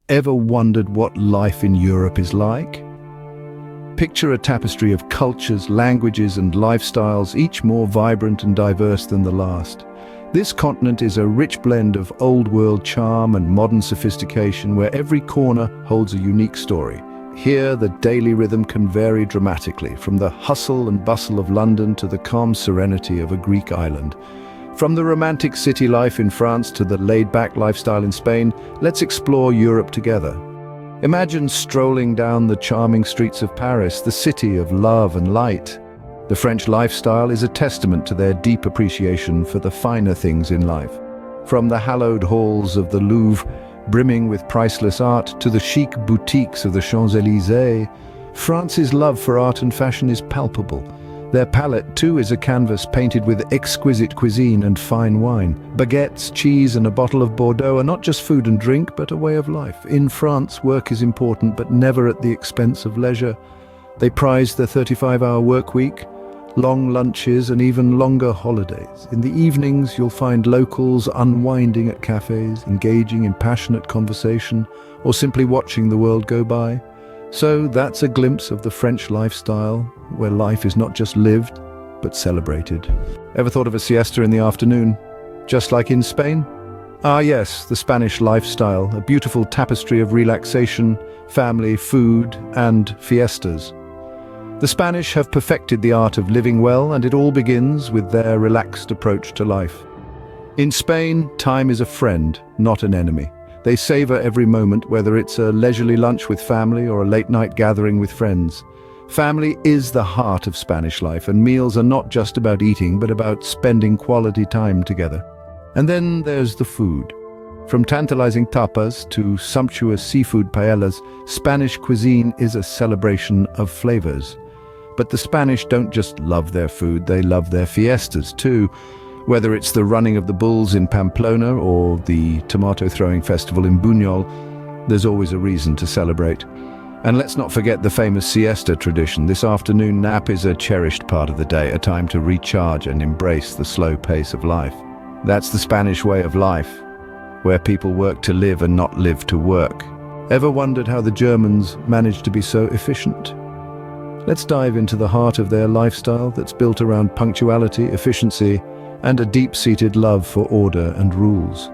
Ever wondered what life in Europe is like? Picture a tapestry of cultures, languages, and lifestyles, each more vibrant and diverse than the last. This continent is a rich blend of old-world charm and modern sophistication, where every corner holds a unique story. Here, the daily rhythm can vary dramatically, from the hustle and bustle of London to the calm serenity of a Greek island. From the romantic city life in France to the laid-back lifestyle in Spain, let's explore Europe together. Imagine strolling down the charming streets of Paris, the city of love and light. The French lifestyle is a testament to their deep appreciation for the finer things in life. From the hallowed halls of the Louvre, brimming with priceless art, to the chic boutiques of the Champs-Élysées, France's love for art and fashion is palpable. Their palette, too, is a canvas painted with exquisite cuisine and fine wine. Baguettes, cheese, and a bottle of Bordeaux are not just food and drink, but a way of life. In France, work is important, but never at the expense of leisure. They prize the 35-hour work week, long lunches, and even longer holidays. In the evenings, you'll find locals unwinding at cafes, engaging in passionate conversation, or simply watching the world go by. So that's a glimpse of the French lifestyle, where life is not just lived, but celebrated. Ever thought of a siesta in the afternoon, just like in Spain? Ah yes, the Spanish lifestyle, a beautiful tapestry of relaxation, family, food, and fiestas. The Spanish have perfected the art of living well, and it all begins with their relaxed approach to life. In Spain, time is a friend, not an enemy. They savor every moment, whether it's a leisurely lunch with family or a late-night gathering with friends. Family is the heart of Spanish life, and meals are not just about eating, but about spending quality time together. And then there's the food. From tantalizing tapas to sumptuous seafood paellas, Spanish cuisine is a celebration of flavors. But the Spanish don't just love their food, they love their fiestas too. Whether it's the running of the bulls in Pamplona or the tomato-throwing festival in Buñol, there's always a reason to celebrate. And let's not forget the famous siesta tradition. This afternoon nap is a cherished part of the day, a time to recharge and embrace the slow pace of life. That's the Spanish way of life, where people work to live and not live to work. Ever wondered how the Germans managed to be so efficient? Let's dive into the heart of their lifestyle that's built around punctuality, efficiency, and a deep-seated love for order and rules.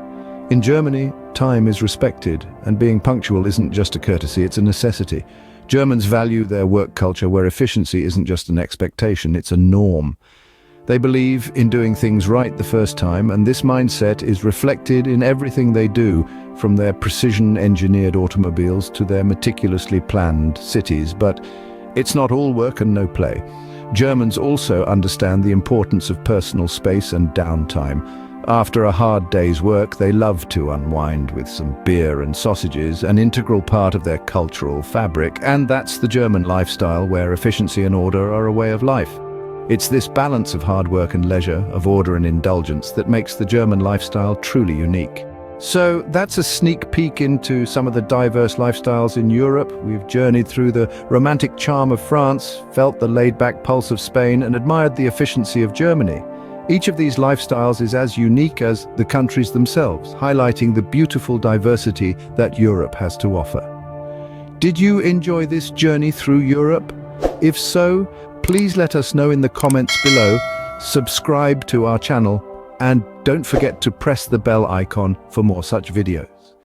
In Germany, time is respected, and being punctual isn't just a courtesy, it's a necessity. Germans value their work culture where efficiency isn't just an expectation, it's a norm. They believe in doing things right the first time, and this mindset is reflected in everything they do, from their precision-engineered automobiles to their meticulously planned cities. But it's not all work and no play. Germans also understand the importance of personal space and downtime. After a hard day's work, they love to unwind with some beer and sausages, an integral part of their cultural fabric, and that's the German lifestyle, where efficiency and order are a way of life. It's this balance of hard work and leisure, of order and indulgence, that makes the German lifestyle truly unique. So that's a sneak peek into some of the diverse lifestyles in Europe. We've journeyed through the romantic charm of France, felt the laid-back pulse of Spain, and admired the efficiency of Germany. Each of these lifestyles is as unique as the countries themselves, highlighting the beautiful diversity that Europe has to offer. Did you enjoy this journey through Europe? If so, please let us know in the comments below, subscribe to our channel, and don't forget to press the bell icon for more such videos.